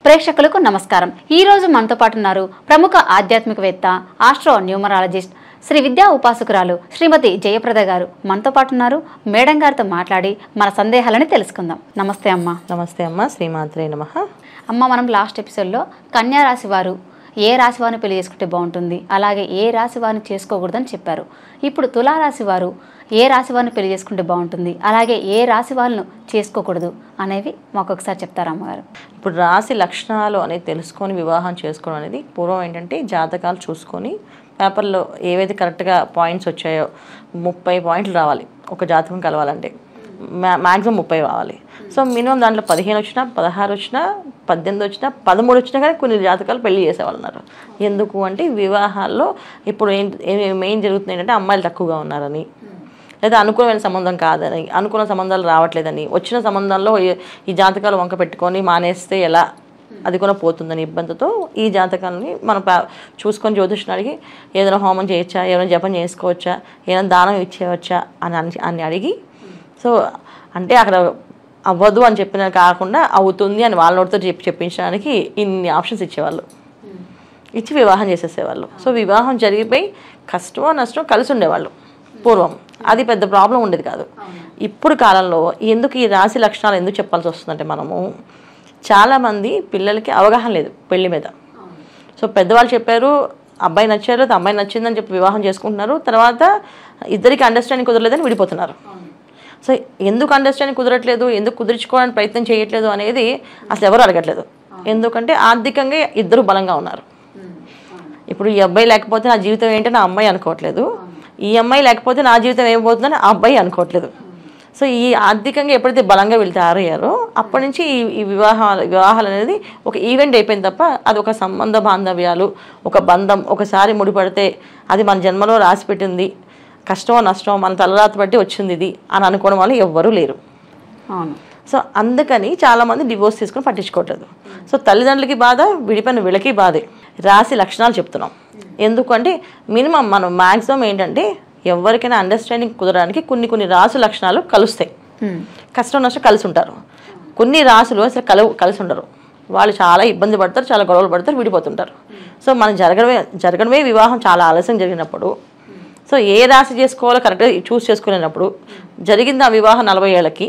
ప్రేక్షకులకు నమస్కారం. ఈ రోజు మనతో పాటు ఉన్నారు ప్రముఖ ఆధ్యాత్మికవేత్త, ఆస్ట్రో న్యూమరాలజిస్ట్, శ్రీ విద్యా ఉపాసకురాలు శ్రీమతి జయప్రద గారు మనతో పాటు ఉన్నారు. మేడం గారితో మాట్లాడి మన సందేహాలని తెలుసుకుందాం. నమస్తే అమ్మ. నమస్తే అమ్మ. శ్రీమాత్రే నమః. అమ్మ, మనం లాస్ట్ ఎపిసోడ్లో కన్యా రాశి వారు ఏ రాశి వారిని పెళ్లి చేసుకుంటే బాగుంటుంది, అలాగే ఏ రాశి వారిని చేసుకోకూడదని చెప్పారు. ఇప్పుడు తులారాశి వారు ఏ రాశి వారిని పెళ్లి చేసుకుంటే బాగుంటుంది, అలాగే ఏ రాశి వాళ్ళను చేసుకోకూడదు అనేవి మాకు ఒకసారి చెప్తారా అమ్మగారు? ఇప్పుడు రాశి లక్షణాలు అనేది తెలుసుకొని వివాహం చేసుకోవడం అనేది పూర్వం ఏంటంటే జాతకాలు చూసుకొని పేపర్లో ఏవైతే కరెక్ట్గా పాయింట్స్ వచ్చాయో 30 పాయింట్లు రావాలి ఒక జాతకం కలవాలంటే, మ్యాక్సిమం 30 రావాలి. సో మినిమం దాంట్లో 15 వచ్చినా, 16 వచ్చినా, 18 వచ్చినా, 13 వచ్చినా కానీ కొన్ని జాతకాలు పెళ్లి చేసేవాళ్ళు ఉన్నారు. ఎందుకు అంటే వివాహాల్లో ఇప్పుడు మెయిన్ జరుగుతుంది ఏంటంటే అమ్మాయిలు తక్కువగా ఉన్నారని, లేదా అనుకూలమైన సంబంధం కాదని, అనుకూల సంబంధాలు రావట్లేదని, వచ్చిన సంబంధాల్లో ఈ జాతకాలు వంక పెట్టుకొని మానేస్తే ఎలా అది కూడా పోతుందని ఇబ్బందితో ఈ జాతకాలని మనం చూసుకొని జ్యోతిష్ని అడిగి ఏదైనా హోమం చేయొచ్చా, ఏమైనా జపం చేసుకోవచ్చా, ఏదైనా దానం ఇచ్చేయవచ్చా అని అడిగి, సో అంటే అక్కడ అవ్వదు అని చెప్పిన కాకుండా అవుతుంది అని వాళ్ళ నోటితో చెప్పించడానికి ఇన్ని ఆప్షన్స్ ఇచ్చేవాళ్ళు, ఇచ్చి వివాహం చేసేసేవాళ్ళు. సో వివాహం జరిగిపోయి కష్టమో నష్టమో కలిసి ఉండేవాళ్ళు పూర్వం. అది పెద్ద ప్రాబ్లం ఉండేది కాదు. ఇప్పుడు కాలంలో ఎందుకు ఈ రాశి లక్షణాలు ఎందుకు చెప్పాల్సి వస్తుందంటే, మనము చాలామంది పిల్లలకి అవగాహన లేదు పెళ్లి మీద. సో పెద్దవాళ్ళు చెప్పారు, అబ్బాయి నచ్చారు, అమ్మాయి నచ్చిందని చెప్పి వివాహం చేసుకుంటున్నారు, తర్వాత ఇద్దరికి అండర్స్టాండింగ్ కుదరలేదని విడిపోతున్నారు. సో ఎందుకు అండర్స్టాండింగ్ కుదరట్లేదు, ఎందుకు కుదుర్చుకోవడానికి ప్రయత్నం చేయట్లేదు అనేది అసలు ఎవరు అడగట్లేదు. ఎందుకంటే ఆర్థికంగా ఇద్దరు బలంగా ఉన్నారు. ఇప్పుడు ఈ అబ్బాయి లేకపోతే నా జీవితం ఏంటని ఆ అమ్మాయి అనుకోవట్లేదు, ఈ అమ్మాయి లేకపోతే నా జీవితం ఏమైపోతుందని ఆ అబ్బాయి అనుకోవట్లేదు. సో ఈ ఆర్థికంగా ఎప్పుడైతే బలంగా వీళ్ళు తయారయ్యారో అప్పటి నుంచి ఈ వివాహాలు అనేది ఒక ఈవెంట్ అయిపోయింది తప్ప అది ఒక సంబంధ బాంధవ్యాలు, ఒక బంధం ఒకసారి ముడిపడితే అది మన జన్మలో రాసి పెట్టింది, కష్టమో నష్టమో మన తలరాత బట్టి వచ్చింది ఇది అని అనుకోవడం వల్ల ఎవ్వరూ లేరు. సో అందుకని చాలామంది డివోర్స్ తీసుకొని పట్టించుకోవట్లేదు. సో తల్లిదండ్రులకి బాధ, విడిపోయిన వీళ్ళకి బాధే. రాశి లక్షణాలు చెప్తున్నాం ఎందుకంటే మినిమం మనం మ్యాక్సిమం ఏంటంటే ఎవరికైనా అండర్స్టాండింగ్ కుదరడానికి కొన్ని రాశి లక్షణాలు కలుస్తాయి. కష్టం నష్టం కలిసి ఉంటారు. కొన్ని రాశులు అసలు కలిసి ఉండరు, వాళ్ళు చాలా ఇబ్బంది పడతారు, చాలా గొడవలు పడతారు, విడిపోతుంటారు. సో మనం జరగడమే వివాహం చాలా ఆలస్యం జరిగినప్పుడు, సో ఏ రాశి చేసుకోవాలో కరెక్ట్గా చూస్ చేసుకునేటప్పుడు జరిగింది ఆ వివాహం 40 ఏళ్ళకి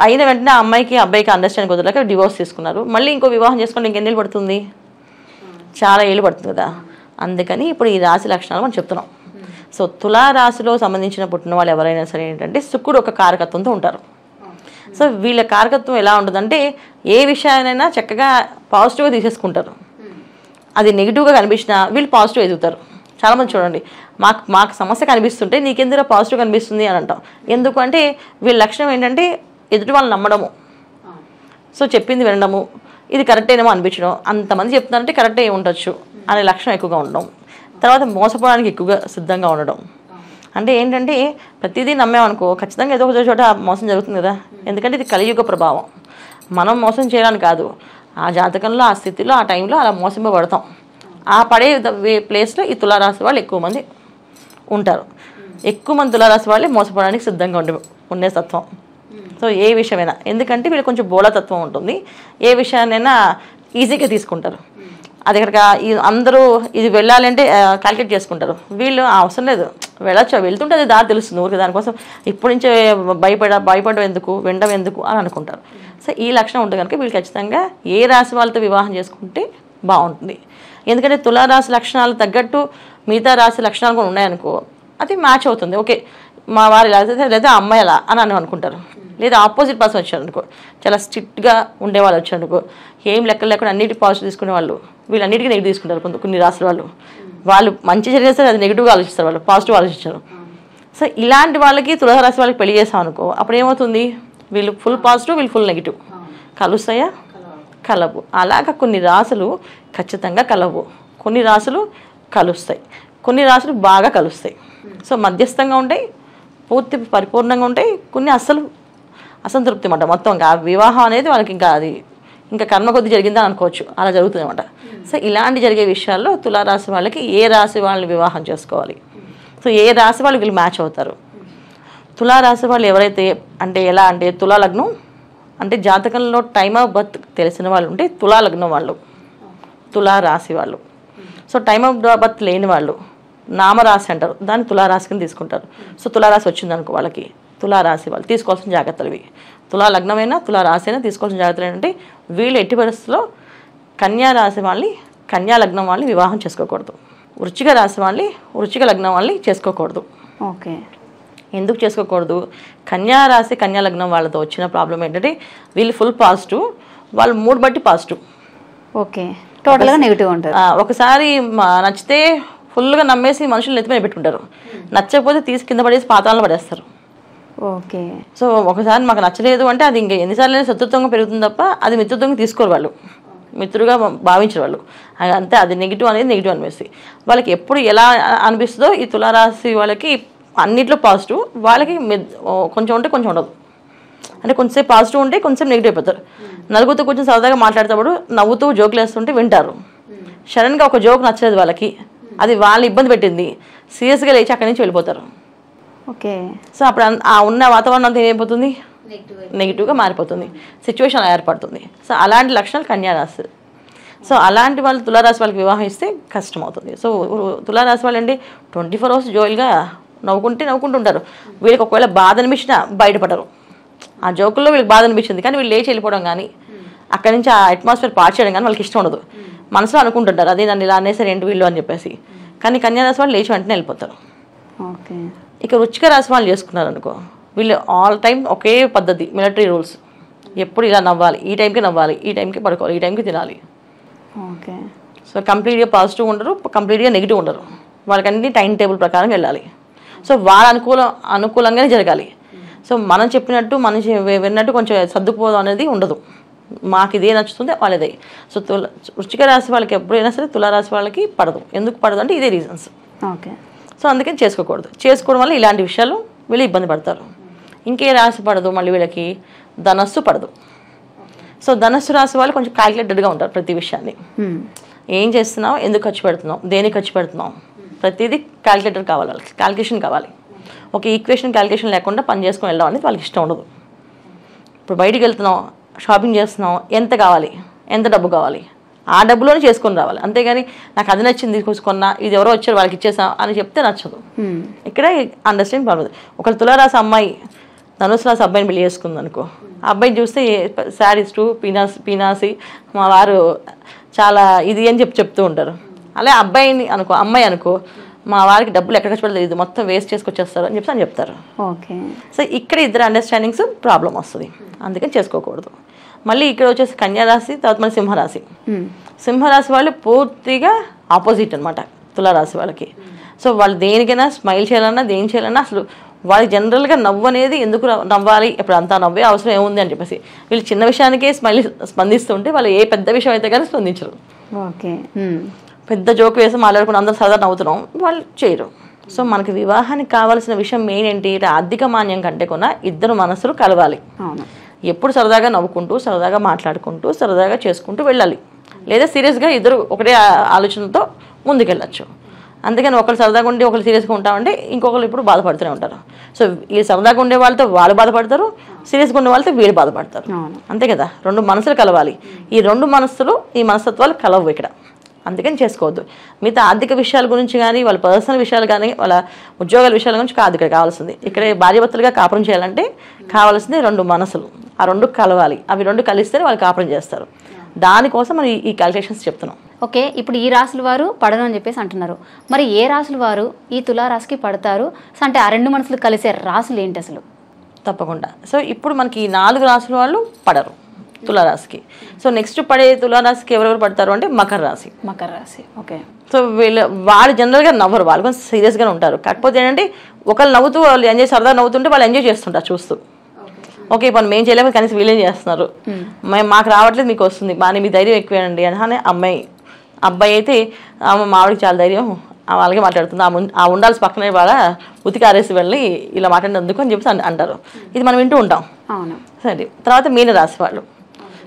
అయిన వెంటనే ఆ అమ్మాయికి అబ్బాయికి అండర్స్టాండింగ్ కుదరలేక డివోర్స్ తీసుకున్నారు. మళ్ళీ ఇంకో వివాహం చేసుకుంటే ఇంకెన్నేళ్ళు పడుతుంది, చాలా ఏళ్ళు పడుతుంది కదా. అందుకని ఇప్పుడు ఈ రాశి లక్షణాలు మనం చెప్తున్నాం. సో తులారాశిలో సంబంధించిన పుట్టిన వాళ్ళు ఎవరైనా సరే ఏంటంటే శుక్రుడు ఒక కారకత్వంతో ఉంటారు. సో వీళ్ళ కారకత్వం ఎలా ఉంటుందంటే ఏ విషయాన్నైనా చక్కగా పాజిటివ్గా తీసేసుకుంటారు. అది నెగిటివ్గా కనిపించినా వీళ్ళు పాజిటివ్ ఎదుగుతారు. చాలామంది చూడండి, మాకు సమస్య కనిపిస్తుంటే నీకెందుకు పాజిటివ్ కనిపిస్తుంది అని అంటాం. ఎందుకంటే వీళ్ళ లక్షణం ఏంటంటే ఎదుటి వాళ్ళు నమ్మడము, సో చెప్పింది వినడము, ఇది కరెక్టేనేమో అనిపించడం, అంతమంది చెప్తున్నారంటే కరెక్టే ఉండొచ్చు అనే లక్షణం ఎక్కువగా ఉండడం, తర్వాత మోసపోవడానికి ఎక్కువగా సిద్ధంగా ఉండడం. అంటే ఏంటంటే ప్రతిదీ నమ్మేమనుకో ఖచ్చితంగా ఏదో ఒక చోట మోసం జరుగుతుంది కదా. ఎందుకంటే ఇది కలియుగ ప్రభావం. మనం మోసం చేయడానికి కాదు, ఆ జాతకంలో ఆ స్థితిలో ఆ టైంలో అలా మోసింపబడతాం. ఆ పడే ప్లేస్లో ఈ తులారాశి వాళ్ళు ఎక్కువ మంది ఉంటారు. ఎక్కువ మంది తులారాశి వాళ్ళే మోసపోవడానికి సిద్ధంగా ఉండే తత్వం. సో ఏ విషయమైనా, ఎందుకంటే వీళ్ళు కొంచెం బోళతత్వం ఉంటుంది, ఏ విషయాన్నైనా ఈజీగా తీసుకుంటారు. అది ఇక్కడ అందరూ ఇది వెళ్ళాలంటే క్యాల్కులేట్ చేసుకుంటారు. వీళ్ళు అవసరం లేదు, వెళ్ళొచ్చు, వెళ్తుంటే అది దారి తెలుస్తుంది ఊరికి, దానికోసం ఇప్పటి నుంచే భయపడడం ఎందుకు, వినడం ఎందుకు అని అనుకుంటారు. సో ఈ లక్షణం ఉంటుంది కనుక వీళ్ళు ఖచ్చితంగా ఏ రాశి వాళ్ళతో వివాహం చేసుకుంటే బాగుంటుంది. ఎందుకంటే తులారాశి లక్షణాలు తగ్గట్టు మిగతా రాశి లక్షణాలు కూడా ఉన్నాయనుకో అది మ్యాచ్ అవుతుంది. ఓకే మా వారు ఇలా లేదా అమ్మాయి అలా అని అనుకుంటారు. లేదా ఆపోజిట్ పర్సన్ వచ్చారు అనుకో, చాలా స్ట్రిక్ట్గా ఉండేవాళ్ళు వచ్చారు అనుకో, ఏం లెక్కలు లేకుండా అన్నిటి పాజిటివ్ తీసుకునే వాళ్ళు, వీళ్ళు అన్నిటికీ నెగిటివ్ తీసుకుంటారు. కొన్ని రాసుల వాళ్ళు మంచి జరిగినా సరే అది నెగిటివ్గా ఆలోచిస్తారు, వాళ్ళు పాజిటివ్ ఆలోచించారు. సో ఇలాంటి వాళ్ళకి తులారాశి వాళ్ళకి పెళ్లి చేస్తాం అనుకో, అప్పుడు ఏమవుతుంది, వీళ్ళు ఫుల్ పాజిటివ్, వీళ్ళు ఫుల్ నెగిటివ్. కలుస్తాయా? కలవు. అలాగా కొన్ని రాసులు ఖచ్చితంగా కలవు, కొన్ని రాసులు కలుస్తాయి, కొన్ని రాసులు బాగా కలుస్తాయి. సో మధ్యస్థంగా ఉంటాయి, పూర్తి పరిపూర్ణంగా ఉంటాయి, కొన్ని అసంతృప్తి అన్నమాట. మొత్తం ఇంకా వివాహం అనేది వాళ్ళకి ఇంకా కర్మ కొద్ది జరిగిందని అనుకోవచ్చు, అలా జరుగుతుంది అన్నమాట. సో ఇలాంటి జరిగే విషయాల్లో తులారాశి వాళ్ళకి ఏ రాశి వాళ్ళని వివాహం చేసుకోవాలి, సో ఏ రాశి వాళ్ళు వీళ్ళు మ్యాచ్ అవుతారు. తులారాశి వాళ్ళు ఎవరైతే అంటే ఎలా అంటే తులా లగ్నం అంటే జాతకంలో టైమ్ ఆఫ్ బర్త్ తెలిసిన వాళ్ళు ఉంటే తులా లగ్నం వాళ్ళు, తులా రాశి వాళ్ళు. సో టైమ్ ఆఫ్ బర్త్ లేని వాళ్ళు నామరాశి అంటారు, దాన్ని తులారాశి కింద తీసుకుంటారు. సో తులారాశి వచ్చిందనుకో వాళ్ళకి, తులారాశి వాళ్ళు తీసుకోవాల్సిన జాగ్రత్తలు ఇవి. తులా లగ్నమైనా తులారాశి అయినా తీసుకోవాల్సిన జాగ్రత్తలు ఏంటంటే వీళ్ళు ఎట్టి పరిస్థితుల్లో కన్యా రాశి వాళ్ళని, కన్యా లగ్నం వాళ్ళని వివాహం చేసుకోకూడదు. వృశ్చిక రాశి వాళ్ళని, వృశ్చిక లగ్నం వాళ్ళని చేసుకోకూడదు. ఓకే. ఎందుకు చేసుకోకూడదు? కన్యా రాశి కన్యా లగ్నం వాళ్ళతో వచ్చిన ప్రాబ్లం ఏంటంటే వీళ్ళు ఫుల్ పాజిటివ్, వాళ్ళు మూడు బట్టి పాజిటివ్. ఓకే, టోటల్గా నెగిటివ్ ఉంటారు. ఒకసారి నచ్చితే ఫుల్గా నమ్మేసి మనుషులు నెత్తిమీద పెట్టుకుంటారు, నచ్చకపోతే తీసి కింద పడేసి పాతాలను పడేస్తారు. ఓకే. సో ఒకసారి మాకు నచ్చలేదు అంటే అది ఇంకా ఎన్నిసార్లు శత్రుత్వంగా పెరుగుతుంది తప్ప అది మిత్రుత్వంగా తీసుకోరు వాళ్ళు, మిత్రుడుగా భావించరు వాళ్ళు. అంతే, అది నెగిటివ్ అనేది నెగిటివ్ అనిపిస్తుంది వాళ్ళకి. ఎప్పుడు ఎలా అనిపిస్తుందో ఈ తులారాశి వాళ్ళకి అన్నిట్లో పాజిటివ్, వాళ్ళకి కొంచెం ఉంటే కొంచెం ఉండదు. అంటే కొంచెంసేపు పాజిటివ్ ఉంటే కొంచెం నెగిటివ్ అయిపోతారు. నలుగురితో కొంచెం సరదాగా మాట్లాడేటప్పుడు నవ్వుతూ జోకులు వేస్తుంటే వింటారు. సడన్గా ఒక జోక్ నచ్చలేదు వాళ్ళకి, అది వాళ్ళని ఇబ్బంది పెట్టింది, సీరియస్గా లేచి అక్కడి నుంచి వెళ్ళిపోతారు. ఓకే. సో అప్పుడు ఆ ఉన్న వాతావరణం అంతా ఏమైపోతుంది, నెగిటివ్గా మారిపోతుంది, సిచ్యువేషన్ ఏర్పడుతుంది. సో అలాంటి లక్షణాలు కన్యారాశి. సో అలాంటి వాళ్ళు తులారాశి వాళ్ళకి వివాహం ఇస్తే కష్టం అవుతుంది. సో తులారాశి వాళ్ళు అంటే 24 hours జోయిల్గా నవ్వుకుంటూ ఉంటారు. వీళ్ళకి ఒకవేళ బాధ అనిపించినా బయటపడరు. ఆ జోకుల్లో వీళ్ళకి బాధ అనిపించింది కానీ వీళ్ళు లేచి వెళ్ళిపోవడం కానీ అక్కడి నుంచి ఆ అట్మాస్ఫియర్ పాడు చేయడం కానీ వాళ్ళకి ఇష్టం ఉండదు. మనసులో అనుకుంటుంటారు అదే నన్ను ఇలా అనేసారు ఏంటి వీళ్ళు అని చెప్పేసి. కానీ కన్యారాశి వాళ్ళు లేచి వెంటనే వెళ్ళిపోతారు. ఓకే. ఇక వృశ్చిక రాశి వాళ్ళు చేసుకున్నారు అనుకో, వీళ్ళు ఆల్ టైం ఒకే పద్ధతి, మిలిటరీ రూల్స్. ఎప్పుడు ఇలా నవ్వాలి, ఈ టైంకి నవ్వాలి, ఈ టైంకి పడుకోవాలి, ఈ టైంకి తినాలి. ఓకే. సో కంప్లీట్గా పాజిటివ్ ఉండరు, కంప్లీట్గా నెగిటివ్ ఉండరు. వాళ్ళకి అన్ని టైం టేబుల్ ప్రకారం వెళ్ళాలి. సో వాళ్ళ అనుకూలంగానే జరగాలి. సో మనం చెప్పినట్టు మనం విన్నట్టు కొంచెం సర్దుకుపోవడం అనేది ఉండదు. మాకు ఇదే నచ్చుతుంది వాళ్ళదే. సో వృశ్చిక రాశి వాళ్ళకి ఎప్పుడైనా సరే తులారాశి వాళ్ళకి పడదు. ఎందుకు పడదు అంటే ఇదే రీజన్స్. ఓకే. సో అందుకని చేసుకోకూడదు. చేసుకోవడం వల్ల ఇలాంటి విషయాలు వీళ్ళు ఇబ్బంది పడతారు. ఇంకే రాశి పడదు మళ్ళీ వీళ్ళకి, ధనస్సు పడదు. సో ధనస్సు రాశి వాళ్ళు కొంచెం క్యాల్కులేటెడ్గా ఉంటారు ప్రతి విషయాన్ని. ఏం చేస్తున్నావు, ఎందుకు ఖర్చు పెడుతున్నావు, దేనికి ఖర్చు పెడుతున్నావు, ప్రతిదీ క్యాల్కులేటర్ కావాలి వాళ్ళకి, క్యాల్కులేషన్ కావాలి. ఒక ఈక్వేషన్ క్యాల్కులేషన్ లేకుండా పని చేసుకొని వెళ్ళడం అనేది వాళ్ళకి ఇష్టం ఉండదు. ఇప్పుడు బయటికి వెళ్తున్నాం, షాపింగ్ చేస్తున్నాం, ఎంత కావాలి, ఎంత డబ్బు కావాలి, ఆ డబ్బులోనే చేసుకొని రావాలి. అంతేగాని నాకు అది నచ్చింది తీసుకున్నా, ఇది ఎవరో వచ్చారు వాళ్ళకి ఇచ్చేసాం అని చెప్తే నచ్చదు. ఇక్కడే అండర్స్టాండింగ్ ప్రాబ్లం. ఒకళ్ళు తులారాశి అమ్మాయి ధనుసు రాశి అబ్బాయిని పెళ్లి చేసుకుంది అనుకో, ఆ అబ్బాయిని చూస్తే శారీస్టు పీనాసి మా వారు చాలా ఇది అని చెప్తూ ఉంటారు. అలా అబ్బాయిని అనుకో, అమ్మాయి అనుకో, మా వారికి డబ్బులు ఎక్కడ ఖర్చు పెడతారు, ఇది మొత్తం వేస్ట్ చేసుకొచ్చేస్తారు అని అని చెప్తారు. ఓకే. సో ఇక్కడ ఇద్దరు అండర్స్టాండింగ్స్ ప్రాబ్లం వస్తుంది, అందుకని చేసుకోకూడదు. మళ్ళీ ఇక్కడ వచ్చేసి కన్యారాశి, తర్వాత మళ్ళీ సింహరాశి. సింహరాశి వాళ్ళు పూర్తిగా ఆపోజిట్ అనమాట తులారాశి వాళ్ళకి. సో వాళ్ళు దేనికైనా స్మైల్ చేయాలన్నా దేని చేయాలన్నా అసలు వాళ్ళకి జనరల్గా నవ్వు అనేది ఎందుకు నవ్వాలి, ఇప్పుడు అంతా నవ్వే అవసరం ఏముంది అని చెప్పేసి వీళ్ళు చిన్న విషయానికే స్పందిస్తుంటే వాళ్ళు ఏ పెద్ద విషయం అయితే కానీ స్పందించరు. ఓకే. పెద్ద జోక్ వేసి మాట్లాడుకుని అందరూ సరదా నవ్వుతున్నాం, వాళ్ళు చేయరు. సో మనకి వివాహానికి కావాల్సిన విషయం మెయిన్ ఏంటి, ఆర్థిక మాన్యం కంటే కూడా ఇద్దరు మనసులు కలవాలి. ఎప్పుడు సరదాగా నవ్వుకుంటూ, సరదాగా మాట్లాడుకుంటూ, సరదాగా చేసుకుంటూ వెళ్ళాలి. లేదా సీరియస్గా ఇద్దరు ఒకటే ఆలోచనతో ముందుకెళ్ళచ్చు. అందుకని ఒకరు సరదాగా ఉండి ఒకరు సీరియస్గా ఉంటామంటే ఇంకొకరు ఇప్పుడు బాధపడుతూనే ఉంటారు. సో ఈ సరదాగా ఉండే వాళ్ళతో వాళ్ళు బాధపడతారు, సీరియస్గా ఉండే వాళ్ళతో వీళ్ళు బాధపడతారు. అంతే కదా, రెండు మనసులు కలవాలి. ఈ రెండు మనసులు, ఈ మనస్తత్వాలు కలవు ఇక్కడ. అందుకని చేసుకోవద్దు. మిగతా ఆర్థిక విషయాల గురించి కానీ, వాళ్ళ పర్సనల్ విషయాలు కానీ, వాళ్ళ ఉద్యోగాల విషయాల గురించి కాదు ఇక్కడ కావాల్సింది. ఇక్కడ భార్యాభర్తలుగా కాపురం చేయాలంటే కావాల్సింది రెండు మనసులు. ఆ రెండు కలవాలి. అవి రెండు కలిస్తేనే వాళ్ళు కాపురం చేస్తారు. దానికోసం మనం ఈ క్యాలిక్యులేషన్స్ చెప్తున్నాం. ఓకే. ఇప్పుడు ఈ రాశుల వారు పడను అని చెప్పేసి అంటున్నారు. మరి ఏ రాశుల వారు ఈ తులారాశికి పడతారు? అంటే ఆ రెండు మనసులు కలిసే రాశులు ఏంటి అసలు? తప్పకుండా. సో ఇప్పుడు మనకి ఈ 4 రాశుల వాళ్ళు పడరు తులారాశికి. సో నెక్స్ట్ పడే తులారాశికి ఎవరెవరు పడతారు అంటే మకర రాశి. మకర రాశి. ఓకే. సో వాళ్ళు జనరల్గా నవ్వరు, వాళ్ళు కొంచెం సీరియస్గానే ఉంటారు. కాకపోతే ఏంటంటే ఒకళ్ళు నవ్వుతూ వాళ్ళు ఎంజాయ్, సరదా నవ్వుతుంటే వాళ్ళు ఎంజాయ్ చేస్తుంటారు చూస్తూ. ఓకే ఇప్పుడు మేము చేయలేము కనీసం వీళ్ళేం చేస్తున్నారు, మాకు రావట్లేదు మీకు వస్తుంది, బాగా మీ ధైర్యం ఎక్కువేనండి అని అబ్బాయి అయితే మావిడికి చాలా ధైర్యం, అలాగే మాట్లాడుతుంది, ఆ ఉండాల్సి పక్కనే బాగా ఉతికారేసి వెళ్ళి ఇలా మాట్లాడినందుకు అని చెప్పి అంటారు. ఇది మనం వింటూ ఉంటాం. సరే, తర్వాత మీనరాశి వాళ్ళు.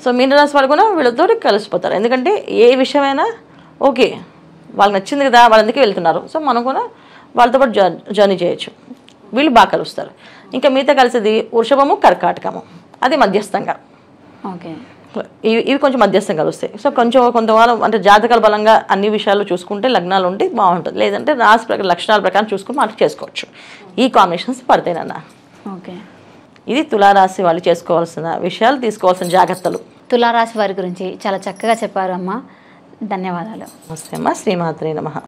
సో మీనరాశి వాళ్ళు కూడా వీళ్ళతో కలిసిపోతారు. ఎందుకంటే ఏ విషయమైనా ఓకే వాళ్ళకి నచ్చింది కదా, వాళ్ళ అందుకే వెళ్తున్నారు, సో మనం కూడా వాళ్ళతో పాటు జర్నీ చేయొచ్చు. వీళ్ళు బాగా కలుస్తారు. ఇంకా మిగతా కలిసేది వృషభము, కర్కాటకము, అది మధ్యస్థంగా. ఓకే. ఇవి కొంచెం మధ్యస్థం కలుస్తాయి. సో కొంచెం కొంతవారం అంటే జాతకాల బలంగా అన్ని విషయాలు చూసుకుంటే లగ్నాలు ఉంటే బాగుంటుంది, లేదంటే రాశి ప్రకారం లక్షణాల ప్రకారం చూసుకుని మనం చేసుకోవచ్చు. ఈ కాంబినేషన్స్ పడతాయినన్న. ఓకే. ఇది తులారాశి వాళ్ళు చేసుకోవాల్సిన విషయాలు, తీసుకోవాల్సిన జాగ్రత్తలు. తులారాశి వారి గురించి చాలా చక్కగా చెప్పారు అమ్మ. ధన్యవాదాలు. నమస్తే అమ్మ. శ్రీమాత్రే నమః.